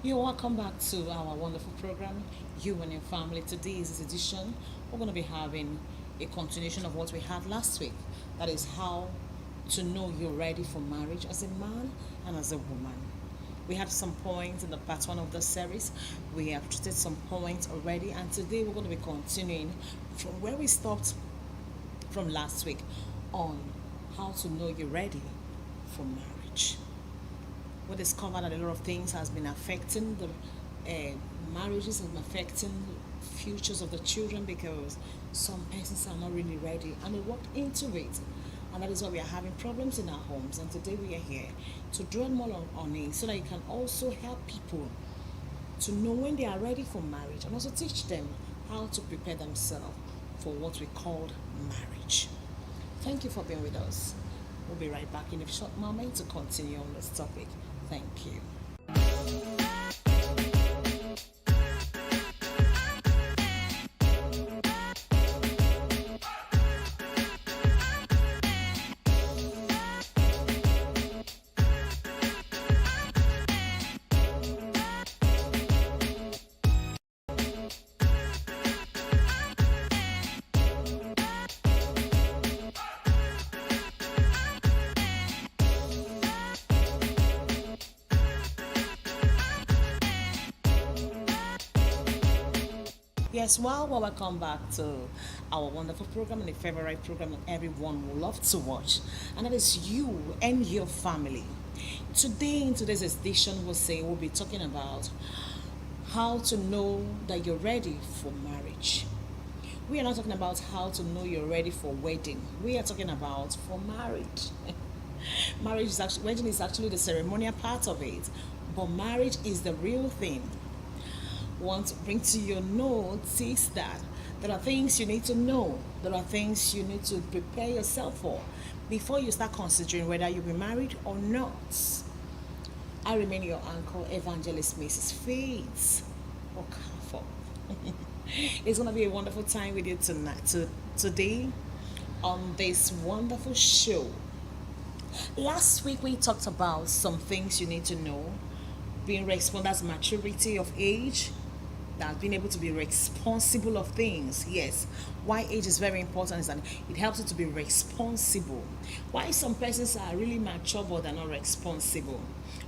You're welcome back to our wonderful program, You and Your Family. Today's edition, we're going to be having a continuation of what we had last week. That is how to know you're ready for marriage as a man and as a woman. We had some points in the part one of the series. We have treated some points already, and today we're going to be continuing from where we stopped from last week on how to know you're ready for marriage. We discovered that a lot of things has been affecting the marriages and affecting futures of the children because some persons are not really ready and they walked into it, and that is why we are having problems in our homes. And today we are here to dwell more on it so that you can also help people to know when they are ready for marriage and also teach them how to prepare themselves for what we call marriage. Thank you for being with us. We'll be right back in a short moment to continue on this topic. Thank you. Yes, welcome back to our wonderful program and a favorite program that everyone will love to watch, and that is You and Your Family. Today, in today's edition, we'll be talking about how to know that you're ready for marriage. We are not talking about how to know you're ready for wedding. We are talking about for marriage. Marriage is actually wedding is actually the ceremonial part of it, but marriage is the real thing. Want to bring to your notice that there are things you need to know, there are things you need to prepare yourself for before you start considering whether you'll be married or not. I remain your uncle, Evangelist Mrs. Faith Okafor. It's going to be a wonderful time with you today on this wonderful show. Last week we talked about some things you need to know, being responsible, that's maturity of age, that being able to be responsible of things. Yes, why age is very important is that it helps you to be responsible. Why some persons are really mature but they're not responsible.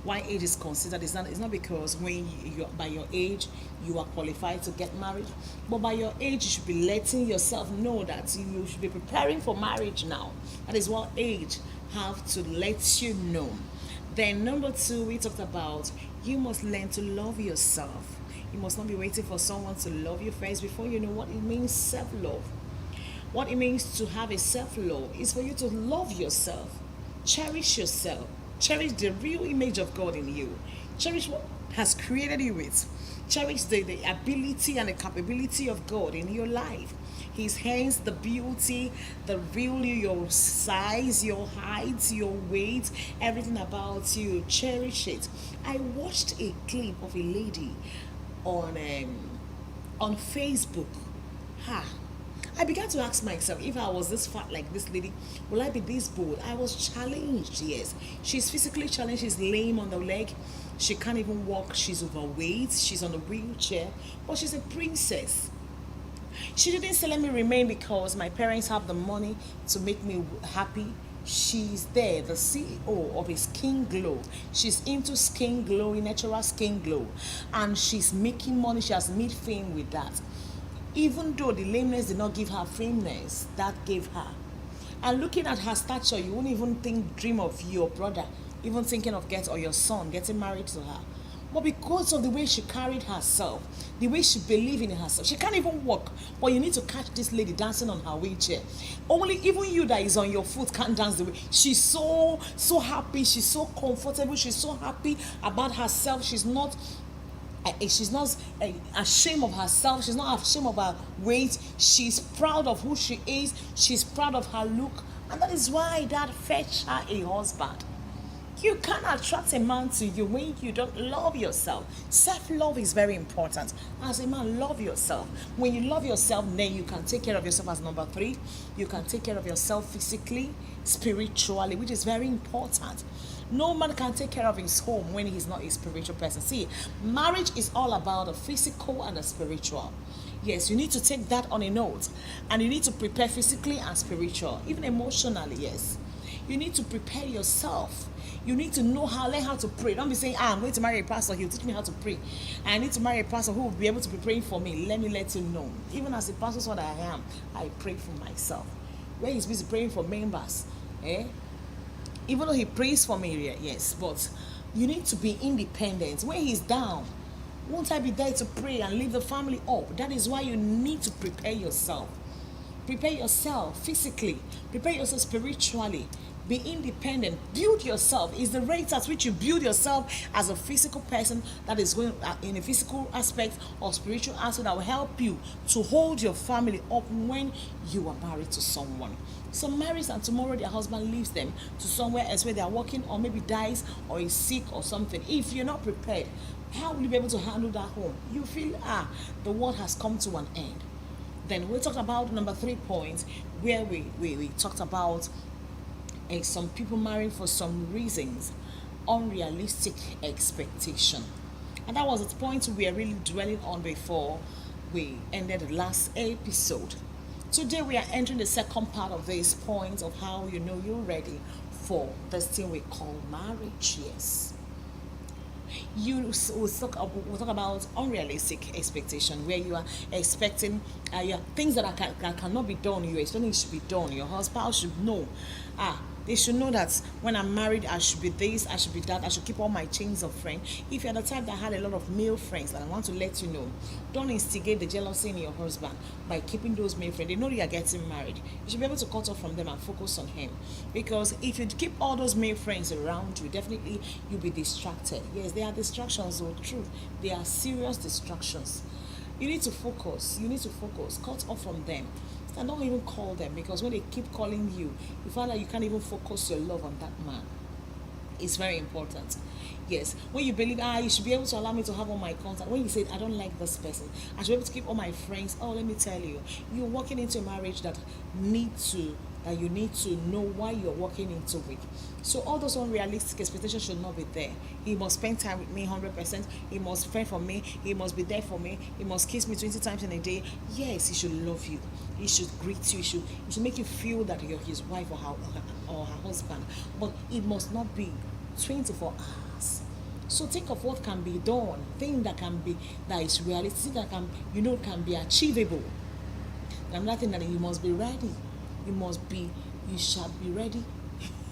Why age is considered is not because when you by your age you are qualified to get married, but by your age you should be letting yourself know that you should be preparing for marriage now. That is what age have to let you know. Then number two, we talked about you must learn to love yourself. You must not be waiting for someone to love you first before you know what it means self-love. What it means to have a self-love is for you to love yourself. Cherish yourself. Cherish the real image of God in you. Cherish what has created you with. Cherish the ability and the capability of God in your life. His hands, the beauty, the real you, your size, your height, your weight, everything about you. Cherish it. I watched a clip of a lady on Facebook. I began to ask myself, if I was this fat like this lady, will I be this bold? I was challenged, yes. She's physically challenged, she's lame on the leg, she can't even walk, she's overweight, she's on a wheelchair, but she's a princess. She didn't say, let me remain because my parents have the money to make me happy. She's there, the CEO of a skin glow. She's into skin glowing, natural skin glow. And she's making money. She has made fame with that. Even though the lameness did not give her fameness, that gave her. And looking at her stature, you wouldn't even dream of your brother, even thinking of or your son getting married to her. But because of the way she carried herself, the way she believed in herself, she can't even walk. But you need to catch this lady dancing on her wheelchair. Only even you that is on your foot can't dance the way. She's so happy. She's so comfortable. She's so happy about herself. She's not ashamed of herself. She's not ashamed of her weight. She's proud of who she is. She's proud of her look. And that is why that fetched her a husband. You can't attract a man to you when you don't love yourself. Self-love is very important. As a man, love yourself. When you love yourself, then you can take care of yourself as number 3. You can take care of yourself physically, spiritually, which is very important. No man can take care of his home when he's not a spiritual person. See, marriage is all about the physical and the spiritual. Yes, you need to take that on a note. And you need to prepare physically and spiritual, even emotionally, yes. You need to prepare yourself. You need to know learn how to pray. Don't be saying, I'm going to marry a pastor, he'll teach me how to pray. I need to marry a pastor who will be able to be praying for me. Let me let you know. Even as a pastor, what I am, I pray for myself. When he's busy praying for members, even though he prays for me, yes, but you need to be independent. When he's down, won't I be there to pray and lift the family up? That is why you need to prepare yourself. Prepare yourself physically. Prepare yourself spiritually. Be independent. Build yourself. It's the rate at which you build yourself as a physical person that is going in a physical aspect or spiritual aspect that will help you to hold your family up when you are married to someone. Some marries and tomorrow their husband leaves them to somewhere else where they are working or maybe dies or is sick or something. If you're not prepared, how will you be able to handle that home? You feel, the world has come to an end. Then we talked about number 3 points where we talked about some people marrying for some reasons, unrealistic expectation. And that was the point we were really dwelling on before we ended the last episode. Today we are entering the second part of this point of how you know you're ready for this thing we call marriage. Yes. We'll talk about unrealistic expectation, where you are expecting things that cannot be done. You're expecting it should be done. Your husband should know. They should know that when I'm married, I should be this, I should be that, I should keep all my chains of friends. If you're the type that had a lot of male friends, and I want to let you know, don't instigate the jealousy in your husband by keeping those male friends. They know you are getting married. You should be able to cut off from them and focus on him. Because if you keep all those male friends around you, definitely you'll be distracted. Yes, they are distractions, though, true. They are serious distractions. You need to focus. Cut off from them. And don't even call them, because when they keep calling you, you find that you can't even focus your love on that man. It's very important. Yes, when you believe, you should be able to allow me to have all my contact. When you say, I don't like this person, I should be able to keep all my friends. Let me tell you, you're walking into a marriage that you need to know why you're walking into it. So all those unrealistic expectations should not be there. He must spend time with me 100%. He must fend for me. He must be there for me. He must kiss me 20 times in a day. Yes, he should love you. He should greet you. He should make you feel that you're his wife or her husband. But it must not be 24 hours. So think of what can be done. Thing that is realistic, that can be achievable. Another thing that you must be ready. You shall be ready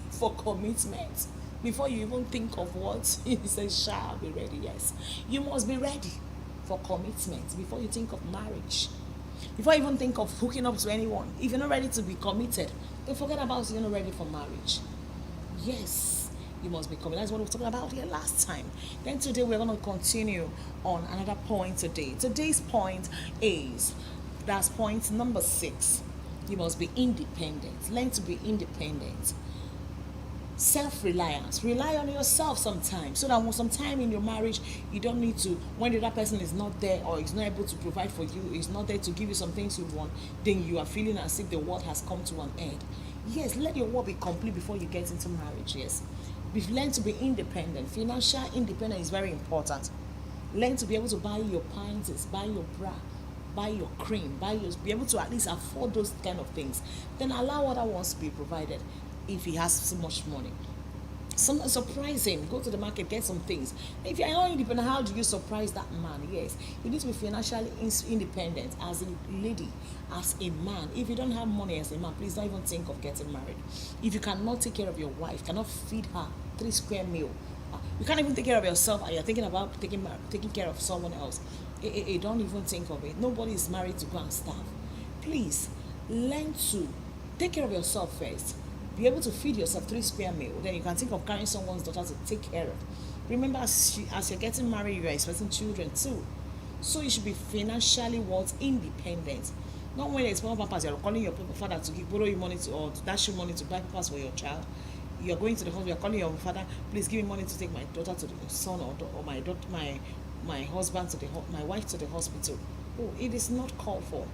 for commitment. Before you even think of what he says, shall be ready. Yes, you must be ready for commitment before you think of marriage. Before you even think of hooking up to anyone, if you're not ready to be committed, then forget about you're not ready for marriage. Yes, you must be committed. That's what we were talking about here last time. Then today we're going to continue on another point today. Today's point that's point number 6. You must be independent. Learn to be independent. Self-reliance. Rely on yourself sometimes, so that sometime in your marriage, you don't need to, when the other person is not there or is not able to provide for you, is not there to give you some things you want, then you are feeling as if the world has come to an end. Yes, let your work be complete before you get into marriage. Yes. Learn to be independent. Financial independence is very important. Learn to be able to buy your pints, buy your bra, buy your cream, be able to at least afford those kind of things. Then allow other ones to be provided if he has so much money. Surprise him, go to the market, get some things. If you're not independent, how do you surprise that man? Yes, you need to be financially independent as a lady, as a man. If you don't have money as a man, please don't even think of getting married. If you cannot take care of your wife, cannot feed her 3 square meal, you can't even take care of yourself, and you're thinking about taking care of someone else, don't even think of it. Nobody is married to go and starve. Please learn to take care of yourself first. Be able to feed yourself 3 square meal. Then you can think of carrying someone's daughter to take care of. Remember, as you're getting married, you are expecting children too. So you should be financially independent. Not when it's small pampers, you're calling your father to borrow you money or to dash you money to buy pampers for your child. you're going to the hospital, you're calling your father, please give me money to take my daughter to the son, or my daughter, my husband to my wife to the hospital. Oh, it is not called for.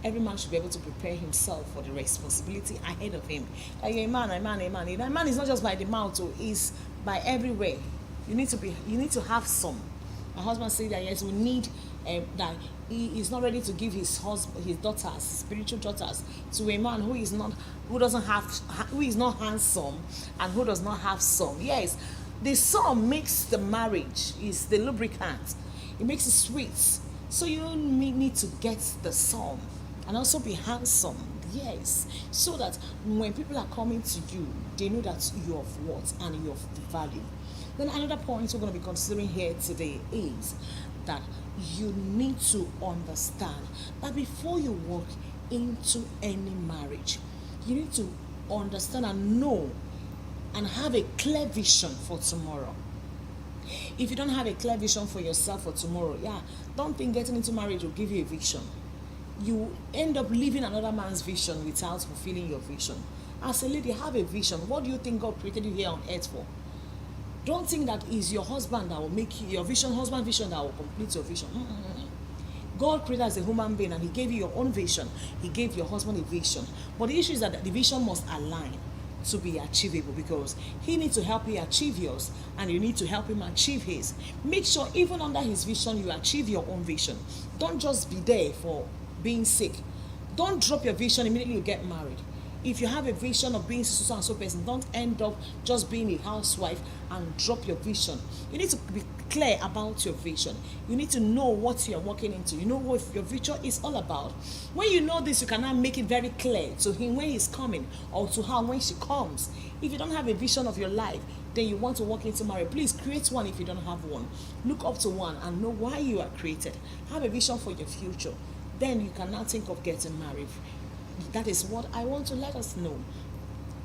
Every man should be able to prepare himself for the responsibility ahead of him. Like a man. A man is not just by the mouth, it's by everywhere. You need to have some. My husband said that yes, we need that he is not ready to give his daughters, spiritual daughters, to a man who is not handsome and who does not have some. Yes, the some makes the marriage, is the lubricant. It makes it sweet. So you need to get the some and also be handsome. Yes, so that when people are coming to you, they know that you're of worth and you're of the value. Then another point we're going to be considering here today is that you need to understand that before you walk into any marriage, you need to understand and know and have a clear vision for tomorrow. If you don't have a clear vision for yourself for tomorrow, don't think getting into marriage will give you a vision. You end up living another man's vision without fulfilling your vision. As a lady, have a vision. What do you think God created you here on earth for? Don't think that is your husband that will make you, your husband vision that will complete your vision. God created as a human being and he gave you your own vision. He gave your husband a vision. But the issue is that the vision must align to be achievable, because he needs to help you achieve yours and you need to help him achieve his. Make sure even under his vision you achieve your own vision. Don't just be there for being sick. Don't drop your vision immediately you get married. If you have a vision of being so and so person, don't end up just being a housewife and drop your vision. You need to be clear about your vision. You need to know what you're walking into. You know what your vision is all about. When you know this, you can now make it very clear to him when he's coming, or to her when she comes. If you don't have a vision of your life, then you want to walk into marriage, please create one. If you don't have one, look up to one and know why you are created. Have a vision for your future. Then you can now think of getting married. That is what I want to let us know.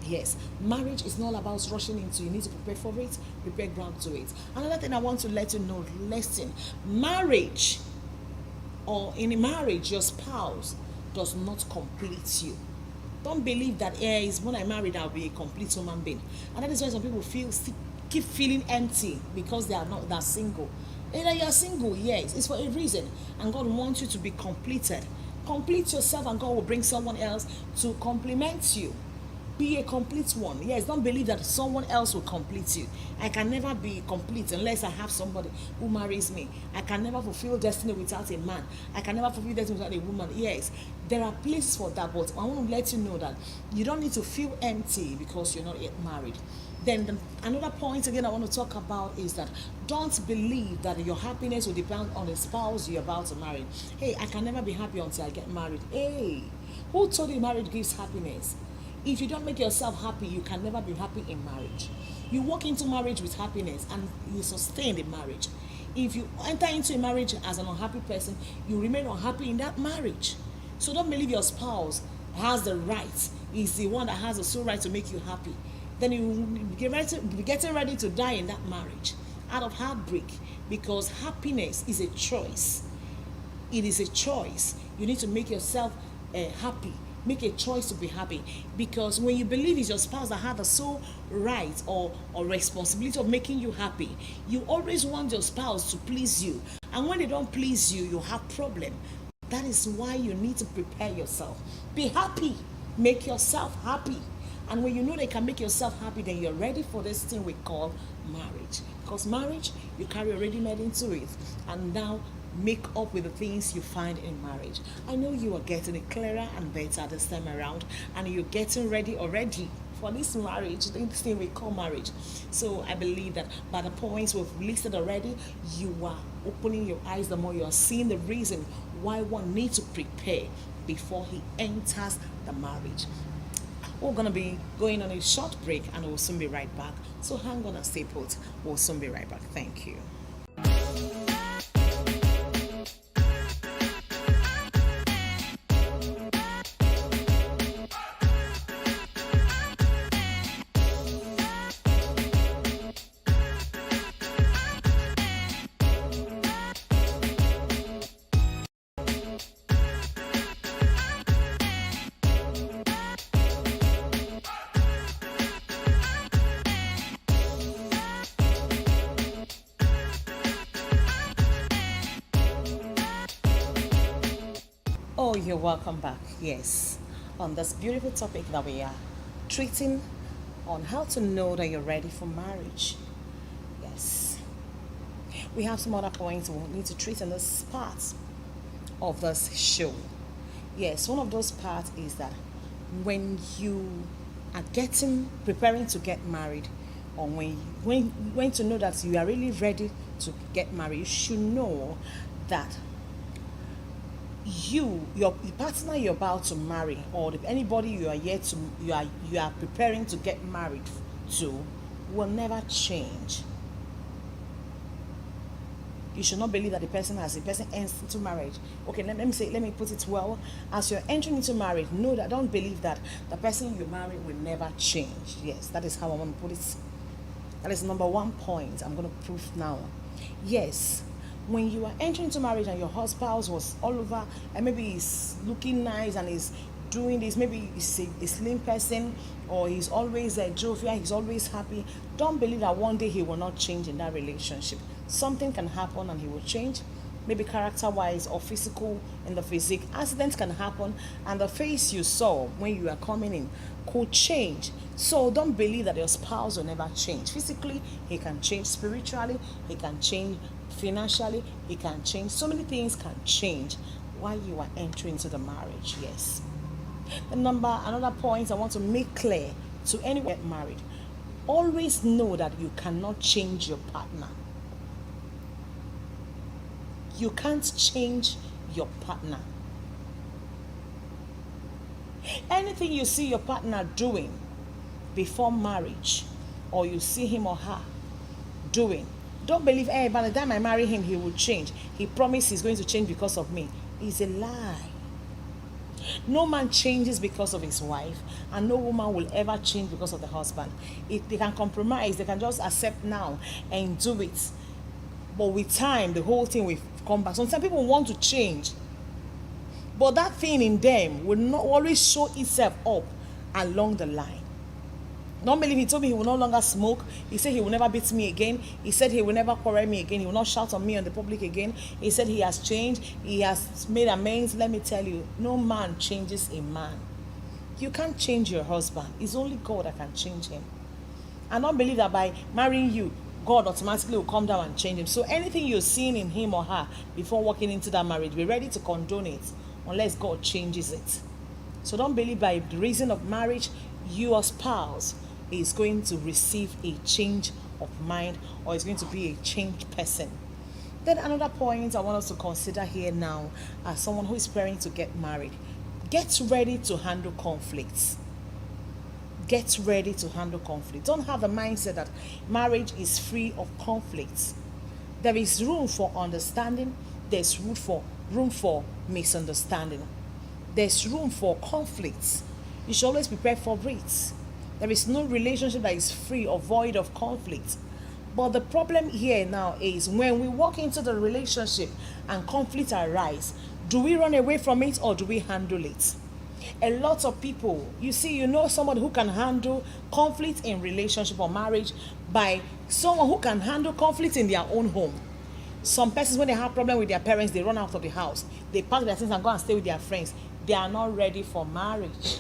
Yes, marriage is not about rushing into. You need to prepare for it, prepare ground to it. Another thing I want to let you know, listen, marriage, or in a marriage, your spouse does not complete you. Don't believe that is when I married I'll be a complete human being. And that is why some people keep feeling empty because they're single. And you're single, yes, it's for a reason. And God wants you to be completed. Complete yourself and God will bring someone else to complement you. Be a complete one. Yes, don't believe that someone else will complete you. I can never be complete unless I have somebody who marries me. I can never fulfill destiny without a man. I can never fulfill destiny without a woman. Yes, there are places for that, but I want to let you know that you don't need to feel empty because you're not yet married. Then another point again I want to talk about is that don't believe that your happiness will depend on the spouse you're about to marry. Hey, I can never be happy until I get married. Hey, who told you marriage gives happiness? If you don't make yourself happy, you can never be happy in marriage. You walk into marriage with happiness and you sustain the marriage. If you enter into a marriage as an unhappy person, you remain unhappy in that marriage. So don't believe your spouse has the right, is the one that has the sole right to make you happy. Then you will be getting ready to die in that marriage out of heartbreak, because happiness is a choice. It is a choice. You need to make yourself happy. Make a choice to be happy, because when you believe it's your spouse that has the sole right or responsibility of making you happy, you always want your spouse to please you, and when they don't please you, you have problem. That is why you need to prepare yourself. Be happy. Make yourself happy. And when you know they can make yourself happy, then you're ready for this thing we call marriage. Because marriage, you carry already made into it. And now make up with the things you find in marriage. I know you are getting it clearer and better this time around. And you're getting ready already for this marriage, this thing we call marriage. So I believe that by the points we've listed already, you are opening your eyes the more you are seeing the reason why one needs to prepare before he enters the marriage. We're going to be going on a short break and we'll soon be right back. So hang on and stay put. We'll soon be right back. Thank you. Oh, you're welcome back. Yes, on this beautiful topic that we are treating on how to know that you're ready for marriage. Yes, we have some other points we need to treat in this part of this show. Yes, one of those parts is that when you are getting preparing to get married, or when to know that you are really ready to get married, you should know that your partner you're about to marry, or anybody you are preparing to get married to, will never change. You should not believe that the person ends into marriage. Okay, let me put it well. As you're entering into marriage, know that, don't believe that the person you marry will never change. Yes, that is how I want to put it. That is number one point I'm going to prove now. Yes, when you are entering into marriage and your spouse was all over, and maybe he's looking nice and he's doing this, maybe he's a slim person, or he's always jovial, he's always happy, don't believe that one day he will not change in that relationship. Something can happen and he will change, maybe character wise or physical. In the physique, accidents can happen, and the face you saw when you are coming in could change. So don't believe that your spouse will never change. Physically he can change, spiritually he can change, financially he can change. So many things can change while you are entering into the marriage. Yes. Another point I want to make clear to anyone get married: always know that you cannot change your partner. You can't change your partner. Anything you see your partner doing before marriage, or you see him or her doing, don't believe, hey, by the time I marry him he will change, he promised he's going to change because of me. It's a lie. No man changes because of his wife, and no woman will ever change because of the husband. If they can compromise, they can just accept now and do it, but with time the whole thing will come back. Sometimes people want to change, but that thing in them will not always show itself up along the line. Don't believe, he told me he will no longer smoke. He said he will never beat me again. He said he will never quarrel me again. He will not shout on me on the public again. He said he has changed. He has made amends. Let me tell you, no man changes a man. You can't change your husband. It's only God that can change him. And don't believe that by marrying you, God automatically will come down and change him. So anything you're seeing in him or her before walking into that marriage, be ready to condone it unless God changes it. So don't believe by the reason of marriage, your spouse is going to receive a change of mind, or is going to be a changed person. Then another point I want us to consider here now, as someone who is preparing to get married: get ready to handle conflicts. Get ready to handle conflict. Don't have the mindset that marriage is free of conflicts. There is room for understanding. There's room for misunderstanding. There's room for conflicts. You should always prepare for it. There is no relationship that is free or void of conflict. But the problem here now is when we walk into the relationship and conflict arise, do we run away from it or do we handle it? A lot of people, you know someone who can handle conflict in relationship or marriage by someone who can handle conflict in their own home. Some persons, when they have problem with their parents, they run out of the house. They pack their things and go and stay with their friends. They are not ready for marriage.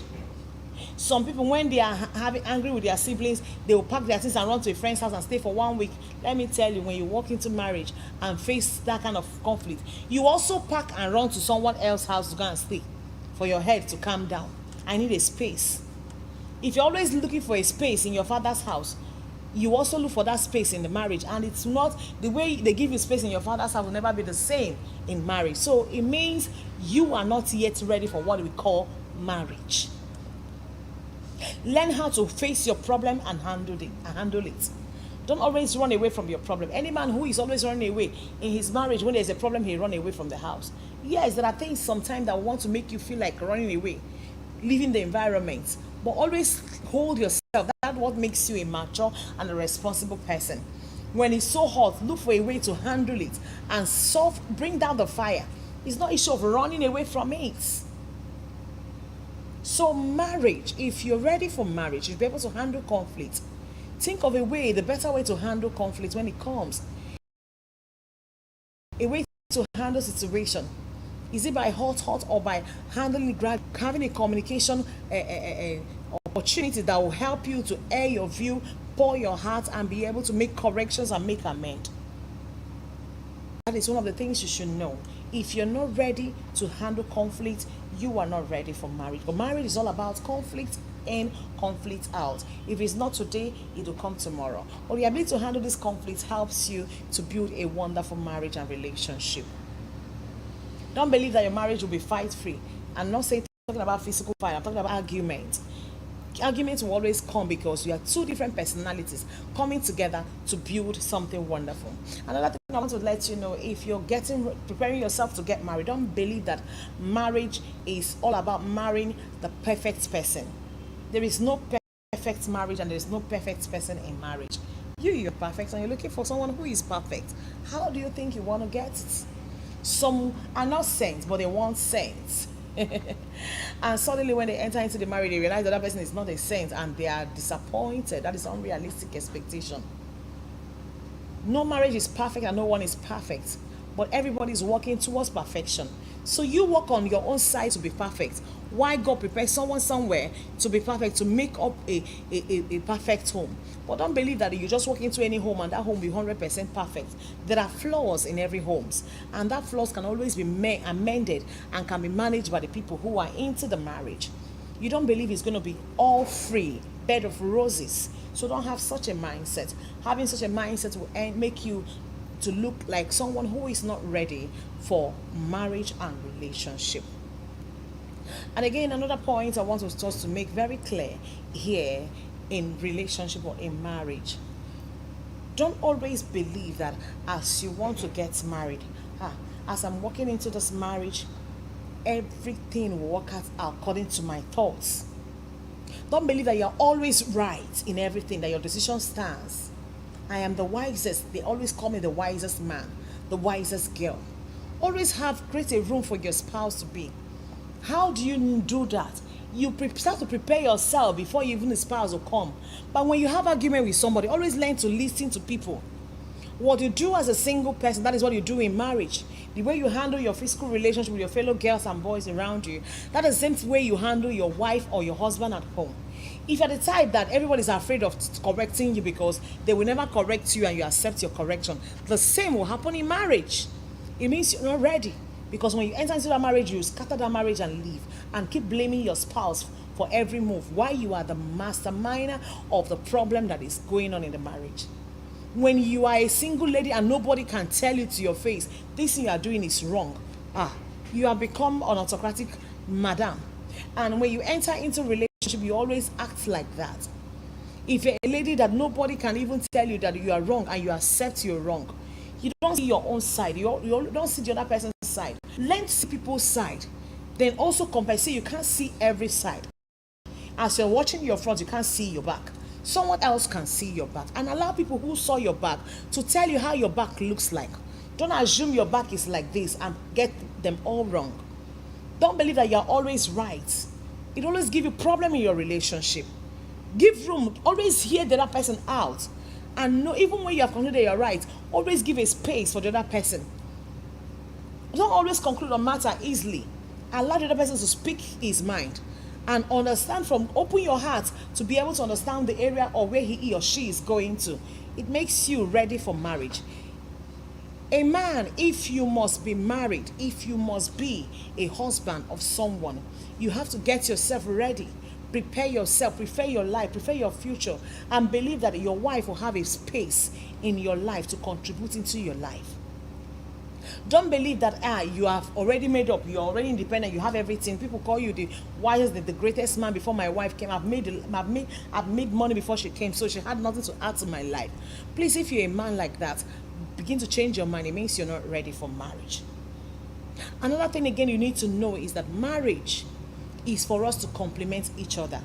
Some people, when they are angry with their siblings, they will pack their things and run to a friend's house and stay for 1 week. Let me tell you, when you walk into marriage and face that kind of conflict, you also pack and run to someone else's house to go and stay for your head to calm down. I need a space. If you're always looking for a space in your father's house, you also look for that space in the marriage, and it's not the way they give you space in your father's house will never be the same in marriage. So it means you are not yet ready for what we call marriage. Learn how to face your problem and handle it. Don't always run away from your problem. Any man who is always running away in his marriage, when there's a problem, he run away from the house. Yes, there are things sometimes that want to make you feel like running away, leaving the environment. But always hold yourself. That's what makes you a mature and a responsible person. When it's so hot, look for a way to handle it and bring down the fire. It's not an issue of running away from it. So marriage, if you're ready for marriage, you'll be able to handle conflict. Think of the better way to handle conflict when it comes. A way to handle situation Is it by hot, or by handling it, having a communication opportunity that will help you to air your view, pour your heart, and be able to make corrections and make amends? That is one of the things you should know. If you're not ready to handle conflict, you are not ready for marriage. But marriage is all about conflict in, conflict out. If it's not today, it will come tomorrow. But the ability to handle this conflict helps you to build a wonderful marriage and relationship. Don't believe that your marriage will be fight free. I'm not saying talking about physical fight, I'm talking about argument. Arguments will always come because you are two different personalities coming together to build something wonderful. Another thing I want to let you know, if you're preparing yourself to get married, don't believe that marriage is all about marrying the perfect person. There is no perfect marriage, and there is no perfect person in marriage. You're perfect, and you're looking for someone who is perfect. How do you think you want to get it? Some are not saints, but they want saints. And suddenly when they enter into the marriage, they realize that person is not a saint, and they are disappointed. That is unrealistic expectation. No marriage is perfect, and no one is perfect, but everybody is working towards perfection. So you work on your own side to be perfect. Why God prepare someone somewhere to be perfect, to make up a perfect home? But don't believe that you just walk into any home and that home will be 100% perfect. There are flaws in every home, and that flaws can always be amended and can be managed by the people who are into the marriage. You don't believe it's going to be all free, bed of roses. So don't have such a mindset. Having such a mindset will make you to look like someone who is not ready for marriage and relationship. And again, another point I want us to make very clear here in relationship or in marriage. Don't always believe that as you want to get married, as I'm walking into this marriage, everything will work out according to my thoughts. Don't believe that you're always right in everything, that your decision stands. I am the wisest. They always call me the wisest man, the wisest girl. Always create a room for your spouse to be. How do you do that? You start to prepare yourself before even the spouse will come. But when you have argument with somebody, always learn to listen to people. What you do as a single person, that is what you do in marriage. The way you handle your physical relationship with your fellow girls and boys around you, that is the same way you handle your wife or your husband at home. If you're the type that everybody is afraid of correcting you because they will never correct you and you accept your correction, the same will happen in marriage. It means you're not ready. Because when you enter into that marriage, you scatter that marriage and leave and keep blaming your spouse for every move. Why? You are the mastermind of the problem that is going on in the marriage. When you are a single lady and nobody can tell you to your face, this thing you are doing is wrong. You have become an autocratic madam. And when you enter into a relationship, you always act like that. If you're a lady that nobody can even tell you that you are wrong and you accept you're wrong, you don't see your own side. You don't see the other person's side. Learn to see people's side. Then also compensate. You can't see every side. As you're watching your front, you can't see your back. Someone else can see your back. And allow people who saw your back to tell you how your back looks like. Don't assume your back is like this and get them all wrong. Don't believe that you're always right. It always gives you problem in your relationship. Give room. Always hear the other person out. And know, even when you have concluded you're right, always give a space for the other person. Don't always conclude a matter easily. Allow the other person to speak his mind. And understand open your heart to be able to understand the area or where he or she is going to. It makes you ready for marriage. A man, if you must be married, if you must be a husband of someone, you have to get yourself ready. Prepare yourself, prepare your life, prepare your future, and believe that your wife will have a space in your life to contribute into your life. Don't believe that you have already made up, you're already independent, you have everything. People call you the wisest, the greatest man before my wife came. I've made money before she came, so she had nothing to add to my life. Please, if you're a man like that, begin to change your mind. It means you're not ready for marriage. Another thing again you need to know is that marriage is for us to complement each other.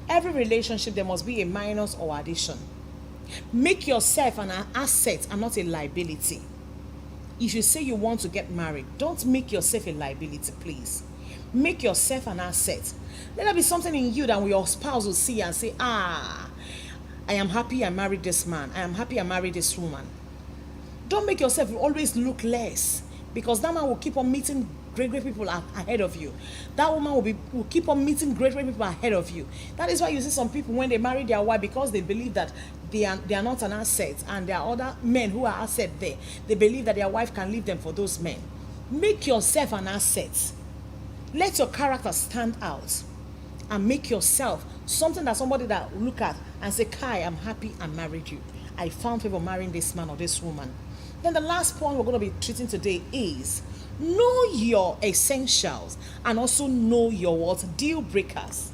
Every relationship, there must be a minus or addition. Make yourself an asset and not a liability. If you say you want to get married, don't make yourself a liability, please. Make yourself an asset. Let there be something in you that your spouse will see and say, I am happy I married this man. I am happy I married this woman. Don't make yourself always look less, because that man will keep on meeting great people ahead of you. That woman will keep on meeting great people ahead of you. That is why you see some people when they marry their wife, because they believe that they are not an asset, and there are other men who are asset there. They believe that their wife can leave them for those men. Make yourself an asset. Let your character stand out, and make yourself something that somebody that will look at and say, Kai, I'm happy I married you. I found favor marrying this man or this woman. Then the last point we're going to be treating today is know your essentials and also know your what? Deal breakers.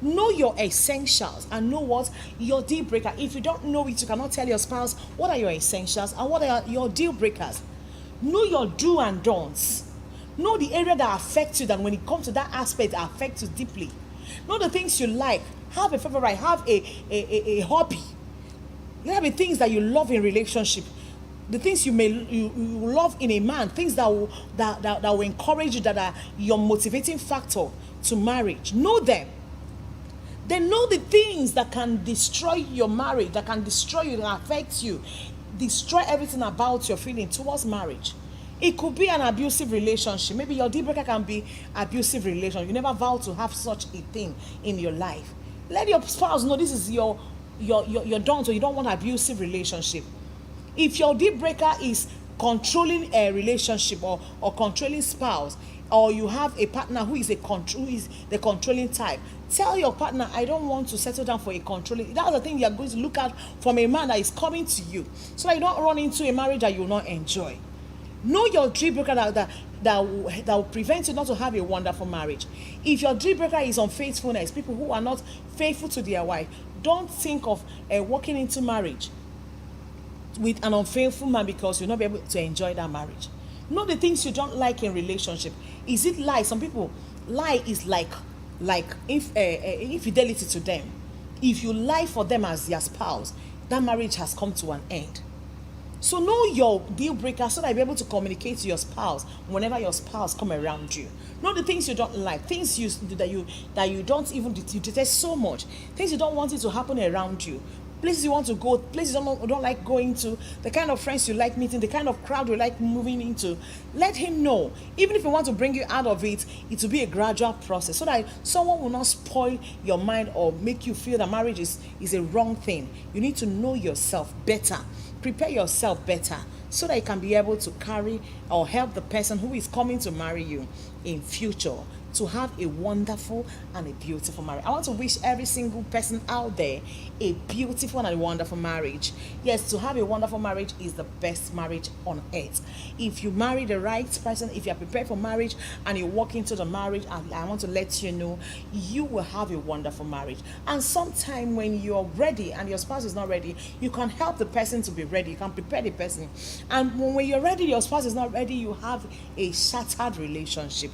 Know your essentials and know what? Your deal breaker. If you don't know it, you cannot tell your spouse what are your essentials and what are your deal breakers. Know your do and don'ts. Know the area that affects you, that when it comes to that aspect, that affects you deeply. Know the things you like. Have a favorite. Have a hobby. There are things that you love in relationship. The things you love in a man. Things that will encourage you, that are your motivating factor to marriage. Know them. Then know the things that can destroy your marriage, that can destroy you, that affect you, destroy everything about your feeling towards marriage. It could be an abusive relationship. Maybe your deal breaker can be abusive relationship. You never vowed to have such a thing in your life. Let your spouse know this is your don't, or you don't want an abusive relationship. If your deal breaker is controlling a relationship or controlling spouse, or you have a partner who is the controlling type, tell your partner, I don't want to settle down for a controlling. That's the thing you are going to look at from a man that is coming to you, so that you don't run into a marriage that you will not enjoy. Know your deal breaker that will prevent you not to have a wonderful marriage. If your deal breaker is unfaithfulness, people who are not faithful to their wife, don't think of walking into marriage with an unfaithful man, because you'll not be able to enjoy that marriage. Know the things you don't like in relationship. Is it lie? Some people, lie is like infidelity to them. If you lie for them as their spouse, that marriage has come to an end. So know your deal breaker, so that you'll be able to communicate to your spouse whenever your spouse come around you. Know the things you don't like, things that you don't even, you detest so much, things you don't want it to happen around you, places you want to go, places you don't like going to, the kind of friends you like meeting, the kind of crowd you like moving into. Let him know. Even if you want to bring you out of it, it will be a gradual process, so that someone will not spoil your mind or make you feel that marriage is a wrong thing. You need to know yourself better. Prepare yourself better, so that you can be able to carry or help the person who is coming to marry you in future to have a wonderful and a beautiful marriage. I want to wish every single person out there a beautiful and a wonderful marriage. Yes, to have a wonderful marriage is the best marriage on earth. If you marry the right person, if you are prepared for marriage and you walk into the marriage, I want to let you know you will have a wonderful marriage. And sometime when you're ready and your spouse is not ready, you can help the person to be ready. You can prepare the person. And when you're ready, your spouse is not ready, you have a shattered relationship.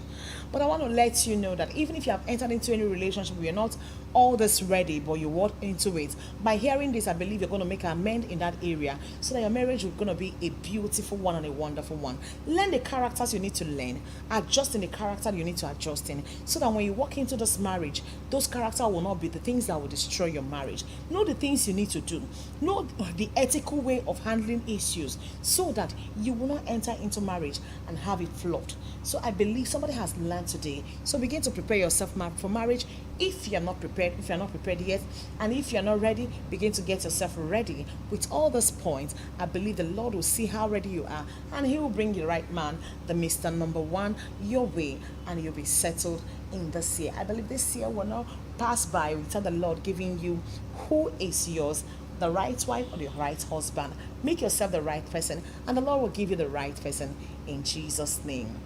But I want to let you know that even if you have entered into any relationship, you're not all this ready, but you walk into it. By hearing this, I believe you're going to make an amend in that area, so that your marriage is going to be a beautiful one and a wonderful one. Learn the characters you need to learn. Adjust in the character you need to adjust in, so that when you walk into this marriage, those characters will not be the things that will destroy your marriage. Know the things you need to do. Know the ethical way of handling issues, so that you will not enter into marriage and have it flawed. So I believe somebody has learned today. So begin to prepare yourself for marriage if you're not prepared, if you're not prepared yet, and if you're not ready, begin to get yourself ready. With all these points, I believe the Lord will see how ready you are, and he will bring the right man, the Mr. Number One, your way, and you'll be settled in this year. I believe this year will not pass by without the Lord giving you who is yours, the right wife or the right husband. Make yourself the right person, and the Lord will give you the right person in Jesus' name.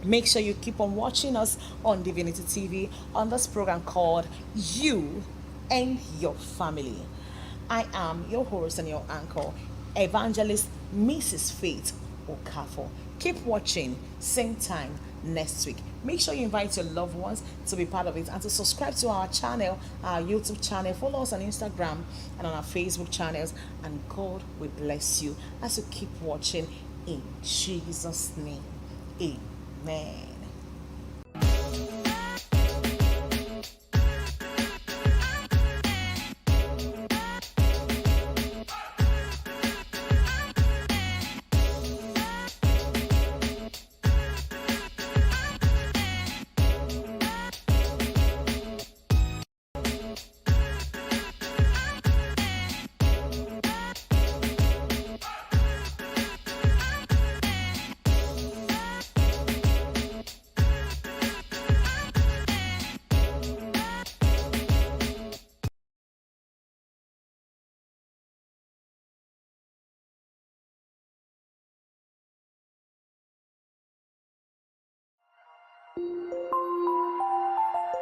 Make sure you keep on watching us on Divinity TV on this program called You and Your Family. I am your host and your anchor, Evangelist Mrs. Faith Okafor. Keep watching, same time next week. Make sure you invite your loved ones to be part of it, and to subscribe to our channel, our YouTube channel. Follow us on Instagram and on our Facebook channels, and God will bless you as you keep watching in Jesus' name. Amen.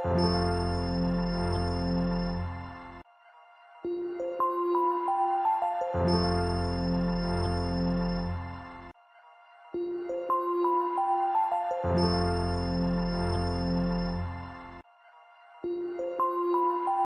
you.